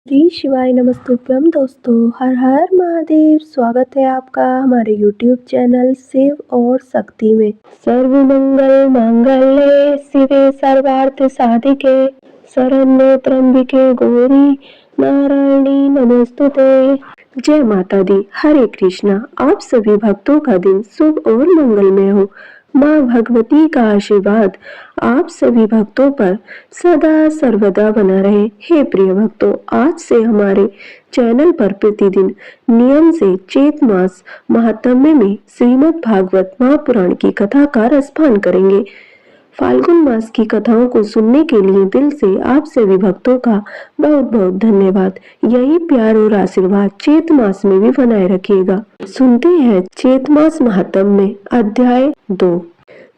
श्री शिवाय नमस्तुभ्यम दोस्तों, हर हर महादेव। स्वागत है आपका हमारे YouTube चैनल शिव और शक्ति में। सर्वमंगल मांगल्ये शिवे सर्वार्थ साधिके शरण्ये त्र्यंबिके गौरी नारायणी नमोस्तुते। जय माता दी। हरे कृष्णा। आप सभी भक्तों का दिन शुभ और मंगलमय हो। माँ भगवती का आशीर्वाद आप सभी भक्तों पर सदा सर्वदा बना रहे। हे प्रिय भक्तों, आज से हमारे चैनल पर प्रतिदिन नियम से चैत मास महात्म्य में श्रीमद् भागवत महापुराण की कथा का रसपान करेंगे। फाल्गुन मास की कथाओं को सुनने के लिए दिल से आप सभी भक्तों का बहुत बहुत धन्यवाद। यही प्यार और आशीर्वाद चैत मास में भी बनाए रखिएगा। सुनते हैं चैत मास महात्म्य अध्याय 2।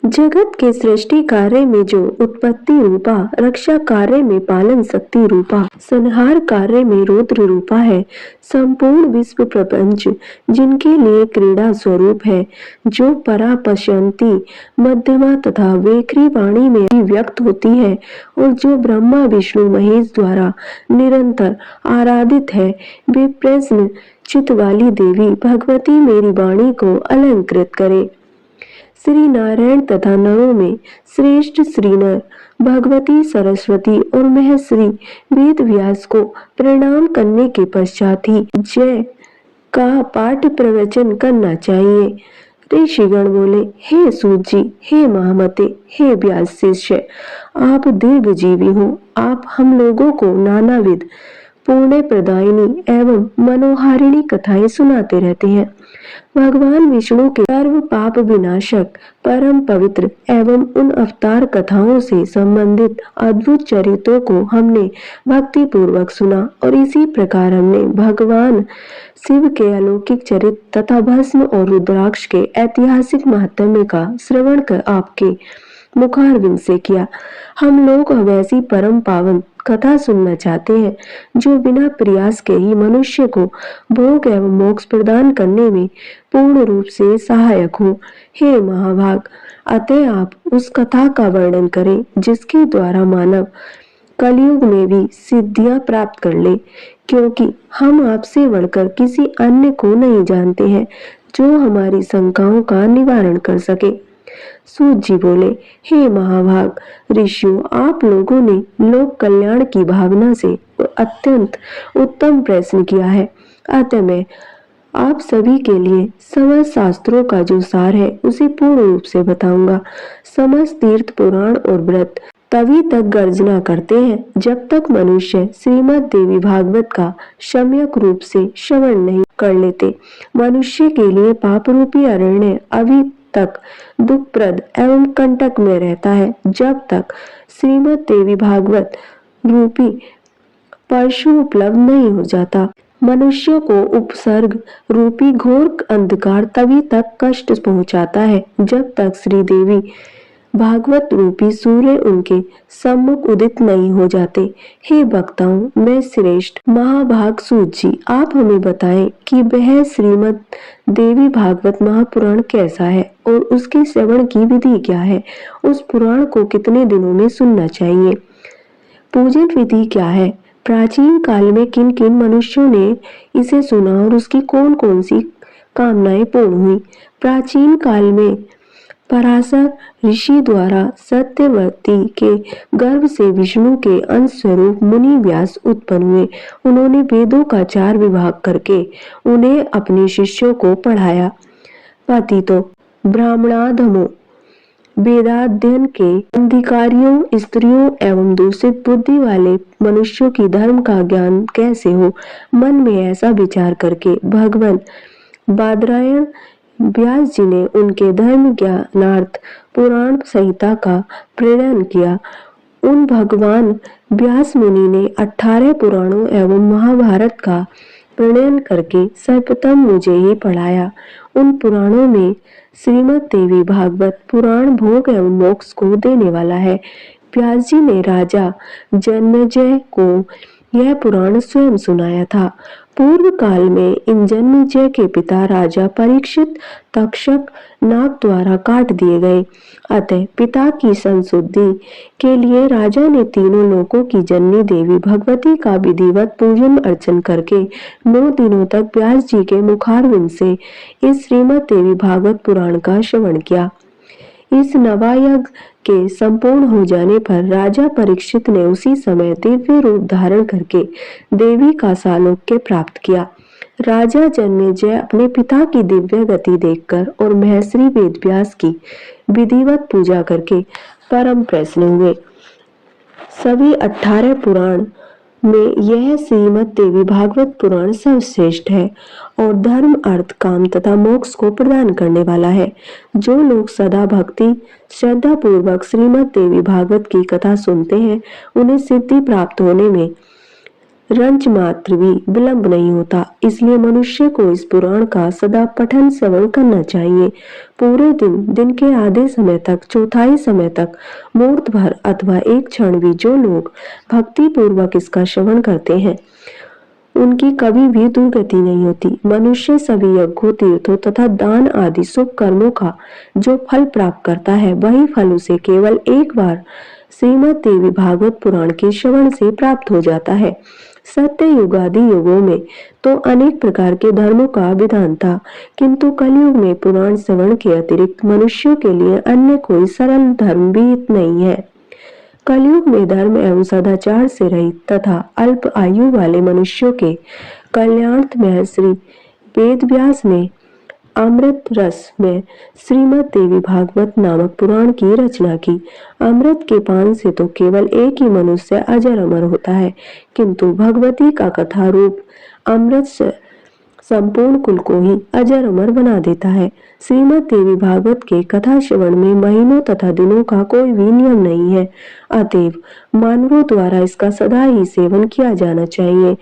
जगत के सृष्टि कार्य में जो उत्पत्ति रूपा, रक्षा कार्य में पालन शक्ति रूपा, संहार कार्य में रौद्र रूपा है, संपूर्ण विश्व प्रपंच जिनके लिए क्रीड़ा स्वरूप है, जो परा पश्यंती मध्यमा तथा वेखरी वाणी में भी व्यक्त होती है और जो ब्रह्मा विष्णु महेश द्वारा निरंतर आराधित है, वे प्रश्न चित वाली देवी भगवती मेरी वाणी को अलंकृत करे। श्री नारायण तथा नरों में श्रेष्ठ श्री नर भगवती सरस्वती और महर्षि वेद व्यास को प्रणाम करने के पश्चात ही जय का पाठ प्रवचन करना चाहिए। ऋषिगण बोले, हे सूत जी, हे महामते, हे व्यास शिष्य, आप दीर्घजीवी हो। आप हम लोगों को नानाविध पुण्य प्रदायिनी एवं मनोहारिणी कथाएं सुनाते रहते हैं। भगवान विष्णु के सर्व पाप विनाशक, परम पवित्र एवं उन अवतार कथाओं से संबंधित अद्भुत चरित्रों को हमने भक्ति पूर्वक सुना और इसी प्रकार हमने भगवान शिव के अलौकिक चरित्र तथा भस्म और रुद्राक्ष के ऐतिहासिक महात्म्य का श्रवण कर आपके मुखारविंद से किया। हम लोग अब ऐसी परम पावन कथा सुनना चाहते हैं जो बिना प्रयास के ही मनुष्य को भोग एवं मोक्ष प्रदान करने में पूर्ण रूप से सहायक हो। हे महाभाग, अतः आप उस कथा का वर्णन करें जिसके द्वारा मानव कलयुग में भी सिद्धियां प्राप्त कर ले, क्योंकि हम आपसे बढ़कर किसी अन्य को नहीं जानते हैं जो हमारी शंकाओं का निवारण कर सके। सूत जी बोले, हे महाभाग ऋषियों, आप लोगों ने लोक कल्याण की भावना से अत्यंत उत्तम प्रश्न किया है। अतः मैं आप सभी के लिए समस्त शास्त्रों का जो सार है उसे पूर्ण रूप से बताऊंगा। समस्त तीर्थ पुराण और व्रत तभी तक गर्जना करते हैं जब तक मनुष्य श्रीमद् देवी भागवत का सम्यक रूप से श्रवण नहीं कर लेते। मनुष्य के लिए पाप रूपी अरण्य अभी तक दुखप्रद एवं कंटक में रहता है जब तक श्रीमद् देवी भागवत रूपी परशु उपलब्ध नहीं हो जाता। मनुष्यों को उपसर्ग रूपी घोर अंधकार तभी तक कष्ट पहुंचाता है जब तक श्री देवी भागवत रूपी सूर्य उनके सम्मुख उदित नहीं हो जाते। हे वक्ताओं, मैं श्रेष्ठ महाभाग सूत जी, आप हमें बताएं कि वह श्रीमद् देवी भागवत महापुराण कैसा है और उसके श्रवण की विधि क्या है। उस पुराण को कितने दिनों में सुनना चाहिए। पूजन विधि क्या है। प्राचीन काल में किन किन मनुष्यों ने इसे सुना और उसकी कौन कौन सी कामनाएं पूर्ण हुई। प्राचीन काल में पराशर ऋषि द्वारा सत्यवती के गर्भ से विष्णु के अंश स्वरूप मुनि व्यास उत्पन्न हुए। उन्होंने वेदों का 4 विभाग करके उन्हें अपने शिष्यों को पढ़ाया। पतितो ब्राह्मणाधमों वेदाध्ययन के अधिकारियों, स्त्रियों एवं दूषित बुद्धि वाले मनुष्यों की धर्म का ज्ञान कैसे हो। मन में ऐसा विचार करके भगवान बादरायण व्यास जी ने उनके धर्म ज्ञानार्थ पुराण संहिता का प्रणयन किया। उन भगवान व्यास मुनि ने 18 पुराणों एवं महाभारत का प्रणयन करके सर्वप्रथम मुझे ही पढ़ाया। उन पुराणों में श्रीमद् देवी भागवत पुराण भोग एवं मोक्ष को देने वाला है। व्यास जी ने राजा जन्मेजय को यह पुराण स्वयं सुनाया था। पूर्व काल में इन जन्मेजय के पिता राजा परीक्षित तक्षक नाग द्वारा काट दिए गए। अतः पिता की संशुद्धि के लिए राजा ने तीनों लोकों की जननी देवी भगवती का विधिवत पूजन अर्चन करके 9 दिनों तक व्यास जी के मुखारविंद से इस श्रीमद् देवी भागवत पुराण का श्रवण किया। इस नवायज्ञ के संपूर्ण हो जाने पर राजा परीक्षित ने उसी समय दिव्य रूप धारण करके देवी का सालोक्य प्राप्त किया। राजा जन्मेजय अपने पिता की दिव्य गति देखकर और महर्षि वेदव्यास की विधिवत पूजा करके परम प्रसन्न हुए। सभी 18 पुराण में यह श्रीमद् देवी भागवत पुराण सर्वश्रेष्ठ है और धर्म अर्थ काम तथा मोक्ष को प्रदान करने वाला है। जो लोग सदा भक्ति श्रद्धा पूर्वक श्रीमद् देवी भागवत की कथा सुनते हैं उन्हें सिद्धि प्राप्त होने में रंच मात्र भी विलंब नहीं होता। इसलिए मनुष्य को इस पुराण का सदा पठन श्रवण करना चाहिए। पूरे दिन के आधे समय तक, चौथाई समय तक, मुहूर्त भर अथवा एक क्षण भी जो लोग भक्ति पूर्वक इसका श्रवण करते हैं उनकी कभी भी दुर्गति नहीं होती। मनुष्य सभी यज्ञों, तीर्थों तथा दान आदि शुभ कर्मों का जो फल प्राप्त करता है वही फल उसे केवल एक बार श्रीमद् देवी भागवत पुराण के श्रवण से प्राप्त हो जाता है। सत्य युगादि युगों में तो अनेक प्रकार के धर्मों का विधान था, किंतु कलयुग में पुराण श्रवण के अतिरिक्त मनुष्यों के लिए अन्य कोई सरल धर्म भी नहीं है। कलयुग में धर्म एवं सदाचार से रहित तथा अल्प आयु वाले मनुष्यों के कल्याणार्थ महर्षि वेदव्यास ने अमृत रस में श्रीमद् देवी भागवत नामक पुराण की रचना की। अमृत के पान से तो केवल एक ही मनुष्य अजर अमर होता है, किंतु भगवती का कथा रूप अमृत संपूर्ण कुल को ही अजर अमर बना देता है। श्रीमद् देवी भागवत के कथा श्रवण में महीनों तथा दिनों का कोई भी नियम नहीं है, अतएव मानवों द्वारा इसका सदा ही सेवन किया जाना चाहिए।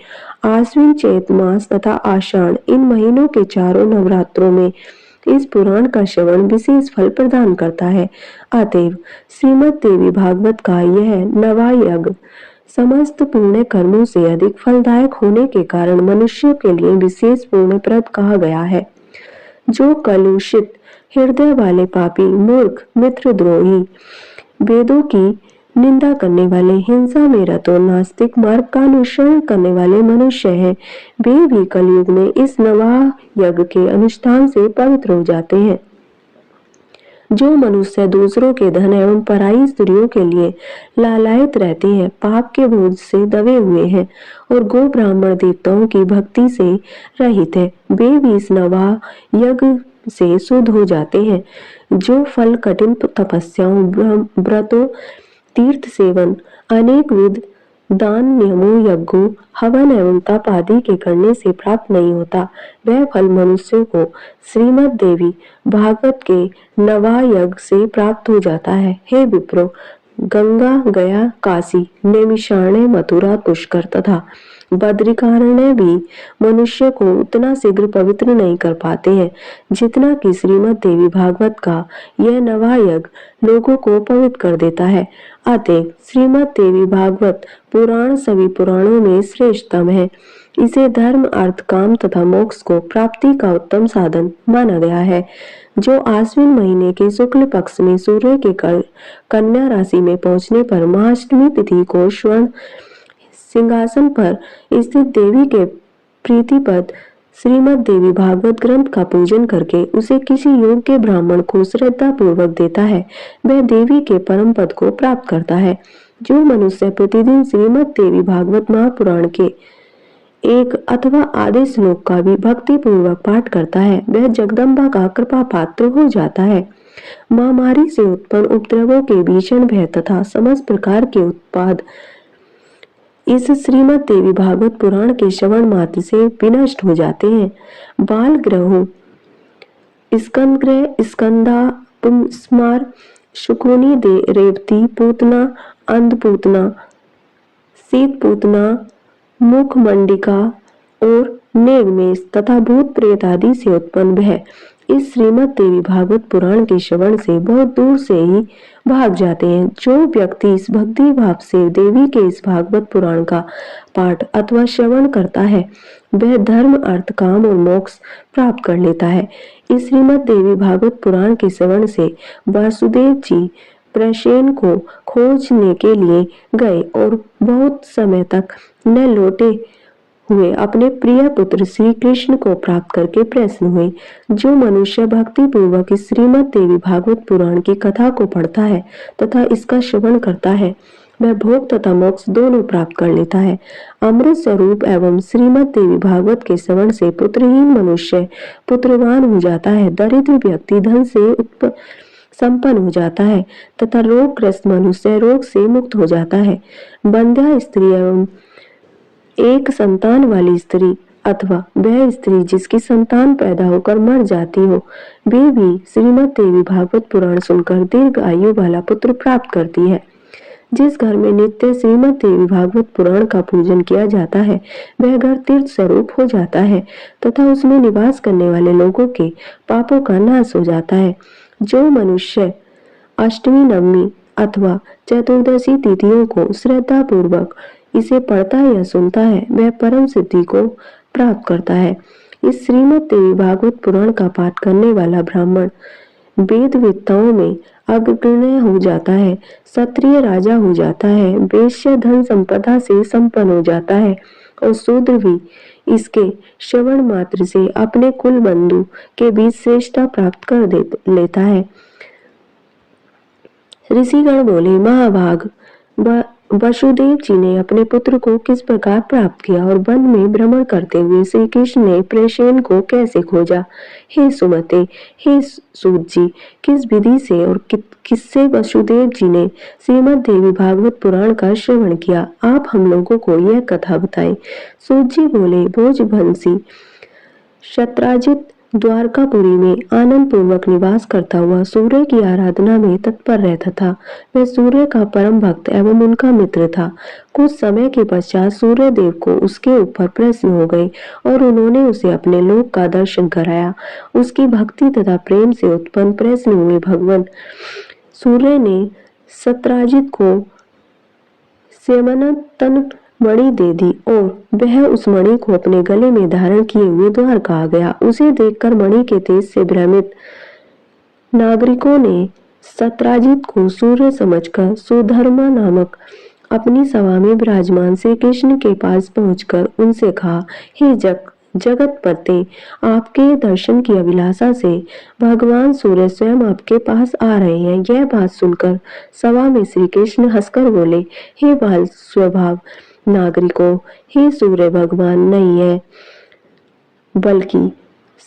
आश्विन, चैत मास तथा आषाढ़ इन महीनों के चारों नवरात्रों में इस पुराण का श्रवण विशेष फल प्रदान करता है। अतएव श्रीमद् देवी भागवत का यह नवायज्ञ समस्त पुण्य कर्मों से अधिक फलदायक होने के कारण मनुष्य के लिए विशेष पुण्यप्रद कहा गया है। जो कलुषित हृदय वाले पापी, मूर्ख, मित्रद्रोही, वेदों की निंदा करने वाले, हिंसा में रत और नास्तिक मार्ग का अनुसरण करने वाले मनुष्य हैं, वे भी कलयुग में इस नवायज्ञ के अनुष्ठान से पवित्र हो जाते हैं। जो मनुष्य दूसरों के धन एवं पराई स्त्रियों के लिए लालायित रहते हैं, पाप के बोझ से दबे हुए हैं और गो ब्राह्मण देवताओं की भक्ति से रहित है, वे भी इस नवायज्ञ से शुद्ध हो जाते हैं। जो फल कठिन तपस्याओं, व्रतों, तीर्थ सेवन, अनेक विध दान, नियमों, यज्ञों, हवन एवं तप आदि के करने से प्राप्त नहीं होता, वह फल मनुष्यों को श्रीमद् देवी भागवत के नवायज्ञ से प्राप्त हो जाता है। हे विप्रो, गंगा, गया, काशी, नैमिषारण्य, मथुरा, पुष्कर तथा बद्रिकारण्य भी मनुष्य को उतना शीघ्र पवित्र नहीं कर पाते हैं जितना कि श्रीमद् देवी भागवत का यह नवायज्ञ लोगों को पवित्र कर देता है। अतएव श्रीमद् देवी भागवत पुराण सभी पुराणों में श्रेष्ठतम है। इसे धर्म, अर्थ, काम तथा मोक्ष को प्राप्ति का उत्तम साधन माना गया है। जो आश्विन महीने के शुक्ल पक्ष में सूर्य के कन्या राशि में पहुंचने पर महाअष्टमी तिथि को स्वर्ण सिंहासन पर स्थित देवी के प्रीतिपद श्रीमद् देवी भागवत ग्रंथ का पूजन करके उसे किसी योग्य ब्राह्मण को श्रद्धा पूर्वक देता है, वह देवी के परम पद को प्राप्त करता है। जो मनुष्य प्रतिदिन श्रीमद् देवी भागवत महापुराण के एक अथवा आधे श्लोक का भी भक्ति पूर्वक पाठ करता है, वह जगदम्बा का कृपा पात्र हो जाता है। महामारी से उत्पन्न उपद्रवों के भीषण भय तथा समस्त प्रकार के उत्पाद इस श्रीमद् देवी भागवत पुराण के श्रवण मात्र से विनष्ट हो जाते हैं। बाल ग्रहों, स्कंद ग्रह, स्कंदा, पुंस्मार, शुकुनी, रेवती, पूतना, अंधपूतना, शीत पूतना, मुख मंडिका और नेगमेश तथा भूत प्रेत आदि से उत्पन्न भय इस श्रीमद् देवी भागवत पुराण के श्रवण से बहुत दूर से ही भाग जाते हैं। जो व्यक्ति इस भक्ति भाव से देवी के इस भागवत पुराण का पाठ अथवा श्रवण करता है वह धर्म, अर्थ, काम और मोक्ष प्राप्त कर लेता है। इस श्रीमद् देवी भागवत पुराण के श्रवण से वासुदेव जी प्रसेन को खोजने के लिए गए और बहुत समय तक न लौटे हुए अपने प्रिय पुत्र श्री कृष्ण को प्राप्त करके प्रसन्न हुए। जो मनुष्य भक्ति पूर्वक इस श्रीमद् देवी भागवत पुराण की कथा को पढ़ता है तथा इसका श्रवण करता है वह भोग तथा मोक्ष दोनों प्राप्त कर लेता है। अमृत स्वरूप एवं श्रीमद् देवी भागवत के श्रवण से पुत्रहीन मनुष्य पुत्रवान हो जाता है, दरिद्र व्यक्ति धन से संपन्न हो जाता है तथा रोगग्रस्त मनुष्य रोग से मुक्त हो जाता है। बंध्या स्त्री एवं एक संतान वाली स्त्री अथवा वह स्त्री जिसकी संतान पैदा होकर मर जाती हो वे भी श्रीमद् देवी भागवत पुराण सुनकर दीर्घ आयु वाला पुत्र प्राप्त करती है। जिस घर में नित्य श्रीमद् देवी भागवत पुराण का पूजन किया जाता है वह घर तीर्थ स्वरूप हो जाता है तथा उसमें निवास करने वाले लोगों के पापों का नाश हो जाता है। जो मनुष्य अष्टमी, नवमी अथवा चतुर्दशी तिथियों को श्रद्धा पूर्वक इसे पढ़ता या सुनता है वह परम सिद्धि को प्राप्त करता है। इस श्रीमद् देवी भागवत पुराण का पाठ करने वाला ब्राह्मण वेद वेत्ताओं में अग्रगण्य हो जाता है, क्षत्रिय राजा हो जाता है, वैश्य धन संपदा से संपन्न हो जाता है और शूद्र भी इसके श्रवण मात्र से अपने कुल बंधु के बीच श्रेष्ठता प्राप्त कर लेता है। ऋषिगण बोले, महाभाग वसुदेव जी ने अपने पुत्र को किस प्रकार प्राप्त किया और वन में भ्रमण करते हुए श्री कृष्ण ने प्रसेन को कैसे खोजा? हे सुमते, हे सूत जी, किस विधि से और किससे वसुदेव जी ने श्रीमद् देवी भागवत पुराण का श्रवण किया? आप हम लोगों को यह कथा बताएं। सूत जी बोले, भोजभंसी शत्राजित द्वारकापुरी में आनंद पूर्वक निवास करता हुआ सूर्य की आराधना में तत्पर रहता था। वह सूर्य का परम भक्त एवं उनका मित्र था। कुछ समय के पश्चात सूर्य देव को उसके ऊपर प्रसन्न हो गए और उन्होंने उसे अपने लोक का दर्शन कराया। उसकी भक्ति तथा प्रेम से उत्पन्न प्रसन्न हुए भगवान सूर्य ने शत्राजित को सेमनतन मणि दे दी और वह उस मणि को अपने गले में धारण किए हुए द्वारका आ गया। उसे देखकर मणि के तेज से भ्रमित नागरिकों ने शत्राजित को सूर्य समझकर सुधर्मा नामक अपनी सभा में विराजमान श्री कृष्ण के पास पहुंचकर उनसे कहा, हे जगतपते, आपके दर्शन की अभिलाषा से भगवान सूर्य स्वयं आपके पास आ रहे हैं। यह बात सुनकर सभा में श्री कृष्ण हंसकर बोले, हे बाल स्वभाव नागरिकों, हे सूर्य भगवान नहीं है बल्कि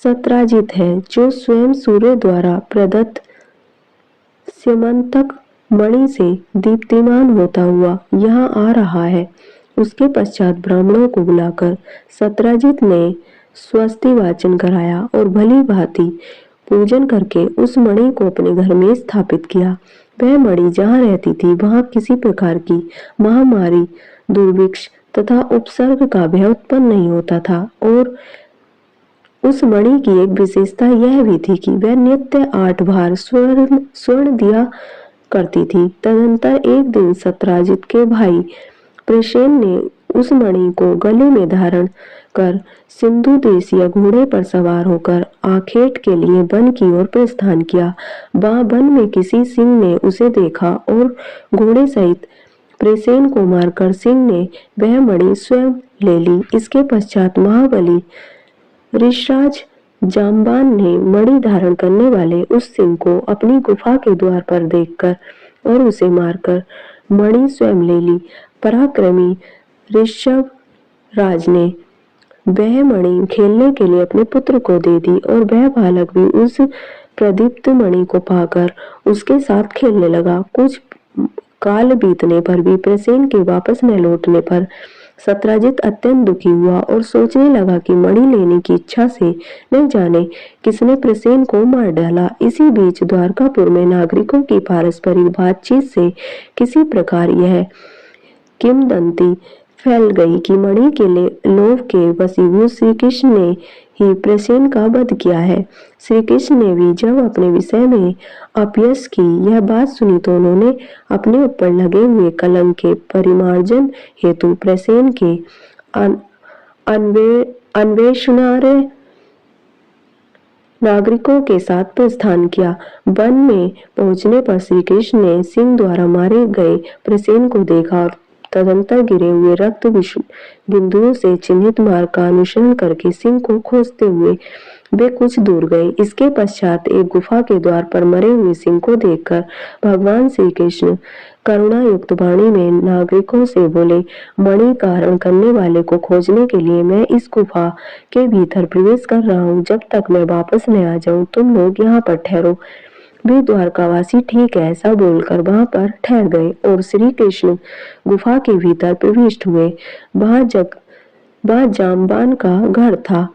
शत्राजित है जो स्वयं सूर्य द्वारा प्रदत्त स्यमंतक मणि से दीप्तिमान होता हुआ यहाँ आ रहा है। उसके पश्चात ब्राह्मणों को बुलाकर शत्राजित ने स्वस्ति वाचन कराया और भली भांति पूजन करके उस मणि को अपने घर में स्थापित किया। वह मणि जहाँ रहती थी वहां किसी प्रकार की महामारी, दुर्भिक्ष तथा उपसर्ग का भय उत्पन्न नहीं होता था और उस मणि की एक विशेषता यह भी थी कि वह नित्य 8 बार स्वर्ण दिया करती थी। तदंतर एक दिन शत्राजित के भाई प्रसेन ने उस मणि को गले में धारण कर सिंधु देशीय घोड़े पर सवार होकर आखेट के लिए वन की ओर प्रस्थान किया। वहां वन में किसी सिंह ने उसे देखा और घोड़े सहित प्रसेन को मारकर सिंह ने वह मणि स्वयं ले ली। इसके पश्चात महाबली ऋषराज जाम्बान ने मणि धारण करने वाले उस सिंह को अपनी गुफा के द्वार पर देखकर और उसे मारकर मणि स्वयं ले ली। पराक्रमी ऋषभ राज ने वह मणि खेलने के लिए अपने पुत्र को दे दी और वह बालक भी उस प्रदीप्त मणि को पाकर उसके साथ खेलने लगा। कुछ काल बीतने पर भी प्रसेन के वापस न लौटने पर शत्राजित अत्यंत दुखी हुआ और सोचने लगा कि मणि लेने की इच्छा से न जाने किसने प्रसेन को मार डाला। इसी बीच द्वारकापुर में नागरिकों की पारस्परिक बातचीत से किसी प्रकार यह किंवदंती फैल गई कि मणि के लोभ के वशीभूत श्री कृष्ण ने ही प्रसेन का वध किया है। श्री कृष्ण ने भी जब अपने विषय में अपयश की यह बात सुनी तो उन्होंने अपने ऊपर लगे हुए कलंक के परिमार्जन हेतु प्रसेन के अन्वेषणार्थ नागरिकों के साथ प्रस्थान किया। वन में पहुंचने पर श्री कृष्ण ने सिंह द्वारा मारे गए प्रसेन को देखा और तदंतर गिरे हुए रक्त बिंदुओं से चिन्हित मार्ग का अनुसरण करके सिंह को खोजते हुए वे कुछ दूर गए। इसके पश्चात एक गुफा के द्वार पर मरे हुए सिंह को देखकर भगवान श्री कृष्ण करुणा युक्त वाणी में नागरिकों से बोले, मणि का हरण करने वाले को खोजने के लिए मैं इस गुफा के भीतर प्रवेश कर रहा हूँ। जब तक मैं वापस न आ जाऊं तुम लोग यहाँ पर ठहरो। वे द्वारकावासी ठीक है ऐसा बोलकर वहां पर ठहर गए और श्री कृष्ण गुफा के भीतर प्रविष्ट हुए। वहां जामवान का घर था।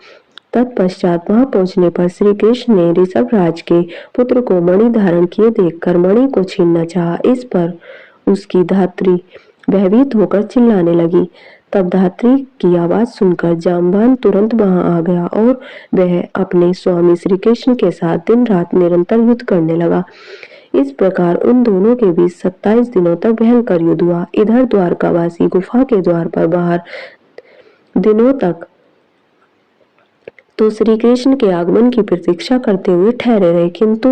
तत्पश्चात वहां पहुंचने पर श्री कृष्ण ने ऋषभराज के पुत्र को मणि धारण किए देखकर मणि को छीनना चाहा। इस पर उसकी धात्री भयभीत होकर चिल्लाने लगी। तब धात्री की आवाज सुनकर जामवान तुरंत वहां आ गया और वह अपने स्वामी श्री कृष्ण के साथ दिन रात निरंतर युद्ध करने लगा। इस प्रकार उन दोनों के बीच 27 दिनों तक भयंकर युद्ध हुआ। इधर द्वारकावासी गुफा के द्वार पर बाहर दिनों तक तो श्री कृष्ण के आगमन की प्रतीक्षा करते हुए ठहरे रहे, किंतु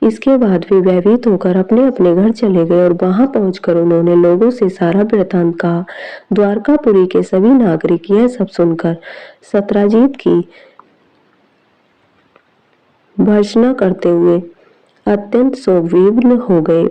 इसके बाद वे भयभीत होकर अपने अपने घर चले गए और वहां पहुंचकर उन्होंने लोगों से सारा वृत्तांत कहा। द्वारकापुरी के सभी नागरिक यह सब सुनकर सत्राजित की भर्त्सना करते हुए अत्यंत शोक विवर्ण हो गए।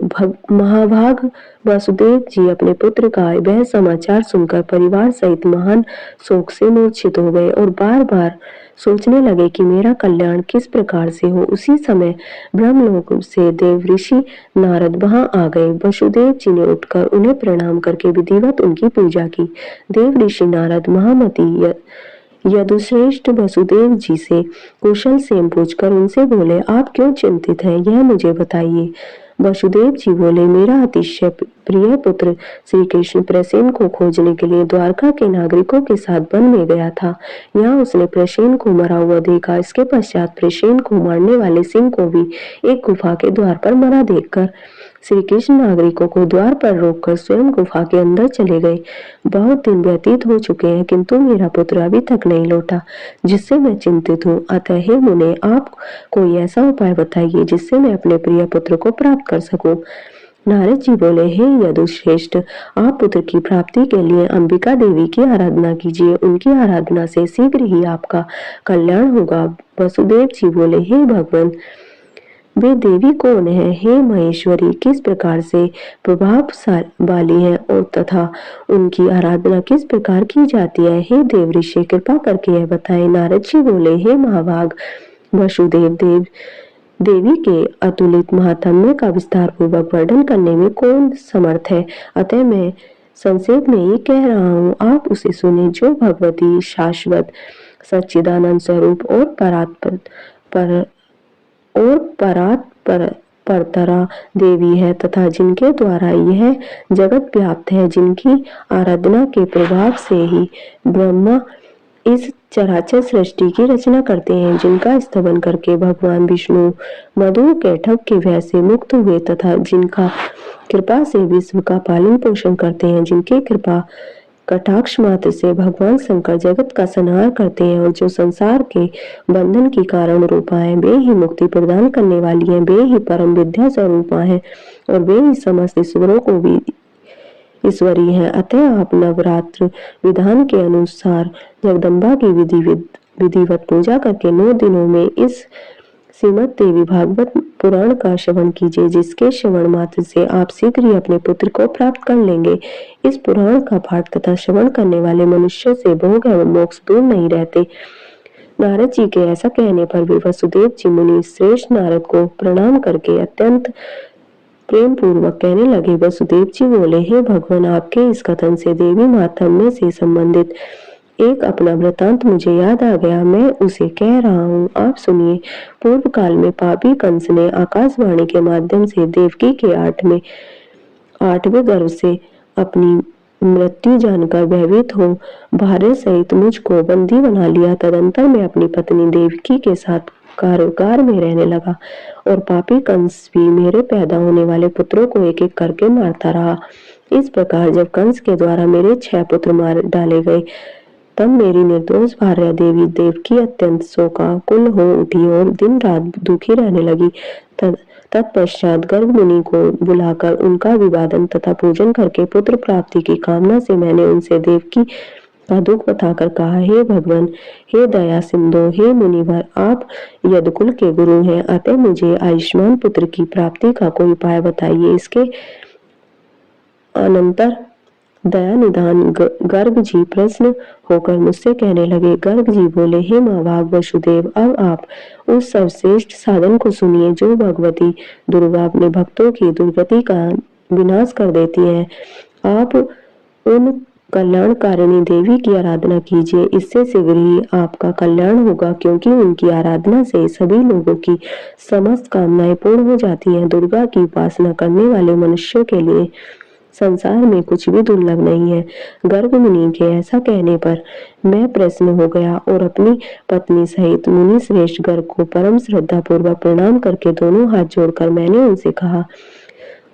महाभाग वासुदेव जी अपने पुत्र का वह समाचार सुनकर परिवार सहित महान शोक से मूर्छित हो गए और बार बार सोचने लगे कि मेरा कल्याण किस प्रकार से हो। उसी समय ब्रह्मलोक से देव ऋषि नारद वहां आ गए। वसुदेव जी ने उठकर उन्हें प्रणाम करके विधिवत उनकी पूजा की। देव ऋषि नारद महामती यदुश्रेष्ठ वसुदेव जी से कुशल क्षेम पूछकर उनसे बोले, आप क्यों चिंतित हैं, यह मुझे बताइए। वसुदेव जी बोले, मेरा अतिशय प्रिय पुत्र श्री कृष्ण प्रसेन को खोजने के लिए द्वारका के नागरिकों के साथ वन में गया था। यहाँ उसने प्रसेन को मरा हुआ देखा। इसके पश्चात प्रसेन को मारने वाले सिंह को भी एक गुफा के द्वार पर मरा देखकर श्री कृष्ण नागरिकों को द्वार पर रोककर स्वयं गुफा के अंदर चले गए। बहुत दिन व्यतीत हो चुके हैं किंतु मेरा पुत्र अभी तक नहीं लौटा, जिससे मैं चिंतित हूँ। अतः हे मुने, आप कोई ऐसा उपाय बताइए जिससे मैं अपने प्रिय पुत्र को प्राप्त कर सकूं। नारद जी बोले, हे यदुश्रेष्ठ, आप पुत्र की प्राप्ति के लिए अंबिका देवी की आराधना कीजिए। उनकी आराधना से शीघ्र ही आपका कल्याण होगा। वसुदेव जी बोले, हे भगवान, वे देवी कौन है? हे महेश्वरी, किस प्रकार से प्रभावशाली है और तथा उनकी आराधना किस प्रकार की जाती है? हे देव ऋषि, कृपा करके यह बताएं। नारद जी बोले, हे महाभाग वसुदेव, देवी के अतुलित महात्म्य का विस्तार पूर्वक वर्णन करने में कौन समर्थ है? अतः मैं संक्षेप में ही कह रहा हूँ, आप उसे सुने। जो भगवती शाश्वत सच्चिदानंद स्वरूप और परतरा देवी है तथा जिनके द्वारा यह जगत व्याप्त है, जिनकी आराधना के प्रभाव से ही ब्रह्मा इस चराचर सृष्टि की रचना करते हैं, जिनका स्तवन करके भगवान विष्णु मधु कैटभ के भय से मुक्त हुए तथा जिनका कृपा से विश्व का पालन पोषण करते हैं, जिनकी कृपा कटाक्ष मात्र से भगवान शंकर जगत का संहार करते हैं और जो संसार के बंधन की कारण रूपा है, वे ही मुक्ति प्रदान करने वाली हैं, वे ही परम विद्या स्वरूपा है और वे ही समस्त ईश्वरों को भी ईश्वरी है। अतः आप नवरात्र विधान के अनुसार जगदम्बा की विधिवत पूजा करके 9 दिनों में इस श्रीमद देवी भागवत पुराण का श्रवण कीजिए, जिसके श्रवण मात्र से आप शीघ्र ही अपने पुत्र को प्राप्त कर लेंगे। इस पुराण का पाठ तथा श्रवण करने वाले मनुष्य से भोग एवं मोक्ष दूर नहीं रहते। नारद जी के ऐसा कहने पर भी वसुदेव जी मुनि श्रेष्ठ नारद को प्रणाम करके अत्यंत प्रेम पूर्वक कहने लगे। वसुदेव जी बोले, हे भगवान, आपके इस कथन से देवी मातम्य से संबंधित एक अपना वृतांत मुझे याद आ गया, मैं उसे कह रहा हूँ, आप सुनिए। पूर्व काल में पापी कंस ने आकाशवाणी के माध्यम से देवकी के 8वें गर्भ से अपनी मृत्यु जानकर भयभीत हो भार्य सहित मुझको बंदी बना लिया। तदंतर मैं अपनी पत्नी देवकी के साथ कारागार में रहने लगा और पापी कंस भी मेरे पैदा होने वाले पुत्रों को एक एक करके मारता रहा। इस प्रकार जब कंस के द्वारा मेरे 6 पुत्र मार डाले गए, तब मेरी निर्दोष भार्या देवी देवकी अत्यंत शोकाकुल हो उठी और दिन रात दुखी रहने लगी। तत्पश्चात गर्ग मुनि को बुलाकर उनका अभिवादन तथा पूजन करके पुत्र प्राप्ति की कामना से मैंने उनसे देवकी का दुख बताकर कहा, हे भगवान, हे दया सिंधु, हे मुनिवर, आप यदुकुल के गुरु हैं, अतः मुझे आयुष्मान पुत्र की प्राप्ति का कोई उपाय बताइए। इसके अनंतर दयानिधान गर्ग जी प्रसन्न होकर मुझसे कहने लगे। गर्ग जी बोले, हे महाभाग वसुदेव, अब आप उस सर्वश्रेष्ठ साधन को सुनिए जो भगवती दुर्गा अपने भक्तों की दुर्गति का विनाश कर देती है। आप उन कल्याणकारिणी देवी की आराधना कीजिए, इससे शीघ्र ही आपका कल्याण होगा, क्योंकि उनकी आराधना से सभी लोगों की समस्त कामनाएं पूर्ण हो जाती हैं। दुर्गा की उपासना करने वाले मनुष्यों के लिए संसार में कुछ भी दुर्लभ नहीं है। गर्ग मुनि के ऐसा कहने पर मैं प्रसन्न हो गया और अपनी पत्नी सहित मुनि श्रेष्ठ गर्ग को परम श्रद्धा पूर्वक प्रणाम करके दोनों हाथ जोड़कर मैंने उनसे कहा।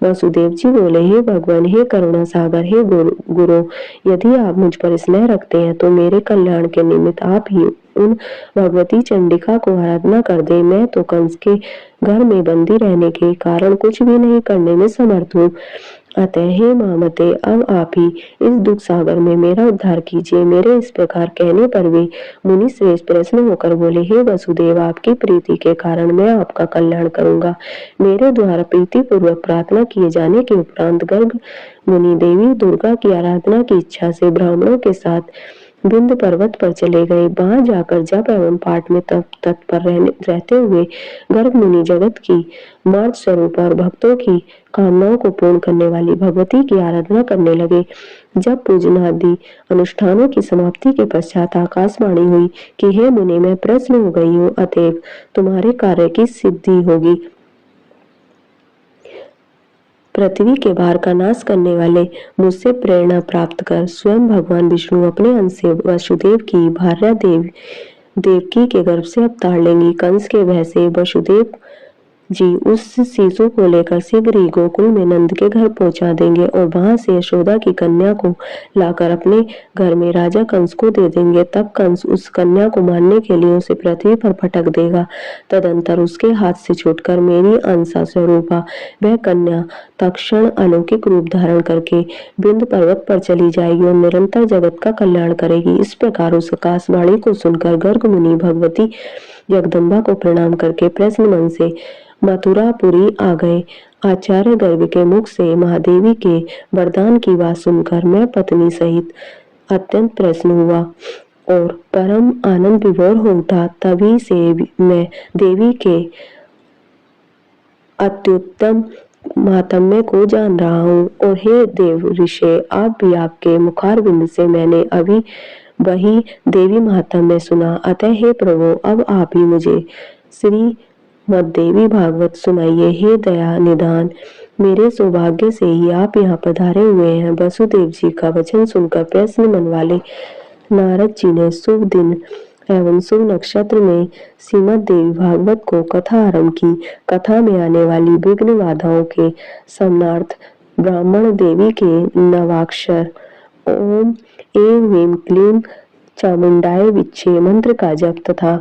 वसुदेव जी बोले, हे भगवान, हे करुणा सागर, हे गुरु, यदि आप मुझ पर स्नेह रखते हैं तो मेरे कल्याण के निमित्त आप ही उन भगवती चंडिका को आराधना कर दे। मैं तो कंस के घर में बंदी रहने के कारण कुछ भी नहीं करने में समर्थ हूँ, अतः हे मामते, अब आप ही इस दुख सागर में मेरा उद्धार कीजिए। मेरे इस प्रकार कहने पर वे मुनि श्रेष्ठ प्रसन्न होकर बोले, हे वसुदेव, आपकी प्रीति के कारण मैं आपका कल्याण करूंगा। मेरे द्वारा प्रीति पूर्वक प्रार्थना किए जाने के उपरांत गर्ग मुनि देवी दुर्गा की आराधना की इच्छा से ब्राह्मणों के साथ बिंद पर्वत पर चले गए। वहां जाकर जप एवं पाठ में तत्पर रहते हुए गर्ग मुनि जगत की मार्ग स्वरूप और भक्तों की कामनाओं को पूर्ण करने वाली भगवती की आराधना करने लगे। जब पूजन आदि अनुष्ठानों की समाप्ति के पश्चात आकाशवाणी हुई कि हे मुनि, मैं प्रसन्न हो गई हूँ, अतएव तुम्हारे कार्य की सिद्धि होगी। पृथ्वी के भार का नाश करने वाले मुझसे प्रेरणा प्राप्त कर स्वयं भगवान विष्णु अपने अंश से वसुदेव की भार्या देवकी के गर्भ से अवतार लेंगी। कंस के भय से वसुदेव जी उस शिशु को लेकर शीघ्र ही गोकुल में नंद के घर पहुंचा देंगे और वहां से यशोदा की कन्या को लाकर अपने घर में राजा कंस को दे देंगे। तब कंस उस कन्या को मारने के लिए उसे पृथ्वी पर पटक देगा। तदंतर उसके हाथ से छूटकर मेरी अंशा स्वरूपा वह कन्या तत्क्षण अलौकिक रूप धारण करके बिंद पर्वत पर चली जाएगी और निरंतर जगत का कल्याण करेगी। इस प्रकार उस आकाशवाणी को सुनकर गर्ग मुनि भगवती जगदम्बा को प्रणाम करके प्रसन्न मन से मथुरापुरी आ गए। आचार्य गर्ग के मुख से महादेवी के वरदान की बात सुनकर मैं पत्नी सहित अत्यंत प्रसन्न हुआ और परम आनंद विभोर हो उठा। तभी से मैं देवी के अत्युत्तम महात्म्य को जान रहा हूँ। और हे देव ऋषि, आप भी आपके मुखारविंद से मैंने अभी वही देवी महात्म्य सुना। अतः हे प्रभु, अब आप ही मुझे श्री देवी भागवत सुनाइए। हे दया निधान, मेरे सौभाग्य से ही आप यहाँ पधारे हुए हैं। वसुदेव जी का वचन सुनकर प्रसन्न मन वाले नारद जी ने शुभ दिन एवं शुभ नक्षत्र में श्रीमद देवी भागवत को कथा आरंभ की। कथा में आने वाली विघ्न बाधाओं के शमनार्थ ब्राह्मण देवी के नवाक्षर ओम ऐं ह्रीं क्लीं चामुंडाय विच्चे मंत्र का जप तथा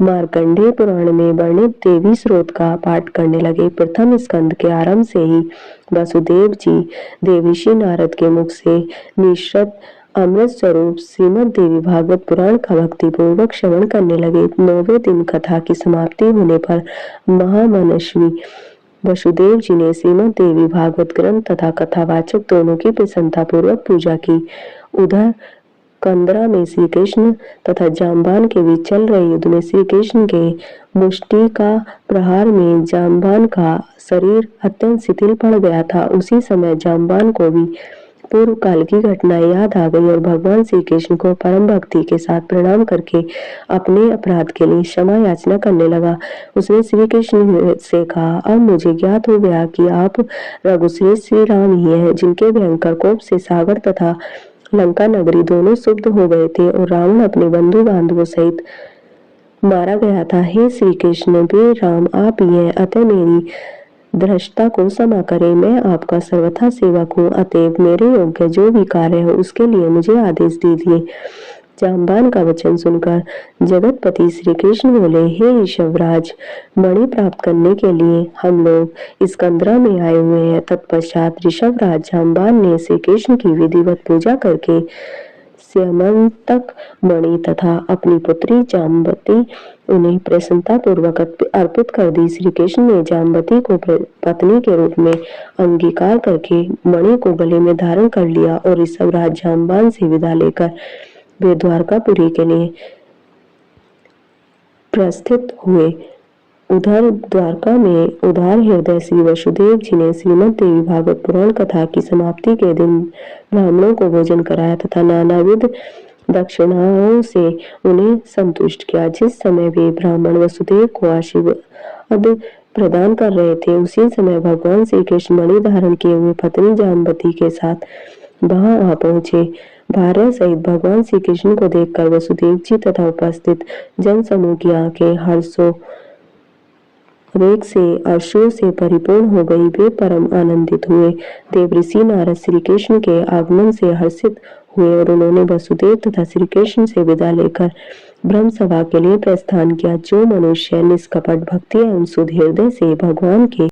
मार्कंडेय पुराण में वर्णित देवी स्रोत का पाठ करने लगे। प्रथम स्कंद के आरंभ से ही वसुदेव जी देवर्षि नारद के मुख से निश्चित अमृत स्वरूप श्रीमद देवी भागवत पुराण का भक्ति पूर्वक श्रवण करने लगे। 9वें दिन कथा की समाप्ति होने पर महामनस्वी वसुदेव जी ने श्रीमद देवी भागवत ग्रंथ तथा कथावाचक दोनों की प्रसन्नता पूर्वक पूजा की। उधर कंदरा में श्री कृष्ण तथा जाम्बान के बीच चल रहे युद्ध में श्री कृष्ण के मुष्टि का प्रहार में जाम्बान का शरीर अत्यंत शिथिल पड़ गया था। उसी समय जाम्बान को भी पूर्व काल की घटनाएं याद आ गई और भगवान श्री कृष्ण को परम भक्ति के साथ प्रणाम करके अपने अपराध के लिए क्षमा याचना करने लगा। उसने श्री कृष्ण से कहा, अब मुझे ज्ञात हो गया कि आप रघुश्रेष्ठ श्री राम ही हैं, जिनके भयंकर कोप से सागर तथा लंका नगरी दोनों क्षुब्ध हो गए थे और रावण अपने बंधु बांधवों सहित मारा गया था। हे श्री कृष्ण, वे राम आप ही हैं, अतः मेरी धृष्टता को क्षमा करें। मैं आपका सर्वथा सेवक हूँ, अतएव मेरे योग्य जो भी कार्य हो उसके लिए मुझे आदेश दीजिए। जाम्बान का वचन सुनकर जगतपति श्री कृष्ण बोले, हे ऋषभराज, मणि प्राप्त करने के लिए हम लोग स्कंदरा में आए हुए हैं। तत्पश्चात ऋषभराज जाम्बान ने श्री कृष्ण की विधिवत पूजा करके स्यमंतक मणि तथा अपनी पुत्री जाम्बती उन्हें प्रसन्नता पूर्वक अर्पित कर दी। श्री कृष्ण ने जाम्बती को पत्नी के रूप में अंगीकार करके मणि को गले में धारण कर लिया और ऋषभराज जाम्बान से विदा लेकर वे द्वारकापुरी के लिए प्रस्थित हुए। उधर द्वारका में उदार हृदय श्री वसुदेव जी ने श्रीमद् देवी भागवत पुराण कथा की समाप्ति के दिन ब्राह्मणों को भोजन कराया तथा नानाविध दक्षिणाओं से उन्हें संतुष्ट किया। जिस समय वे ब्राह्मण वसुदेव को आशीर्वाद प्रदान कर रहे थे, उसी समय भगवान श्री कृष्ण मणि धारण किए हुए पत्नी जाम्बती के साथ वहां आ पहुंचे। भार्या सहित भगवान श्री कृष्ण को देखकर वसुदेव जी तथा उपस्थित जन समूह की आंखें हर्षोद्रेक से अश्रुओं से परिपूर्ण हो गई। वे परम आनंदित हुए। देवऋषि नारद श्री कृष्ण के आगमन से हर्षित हुए और उन्होंने वसुदेव तथा श्री कृष्ण से विदा लेकर ब्रह्म सभा के लिए प्रस्थान किया। जो मनुष्य निष्कपट भक्ति एवं शुद्ध हृदय से भगवान के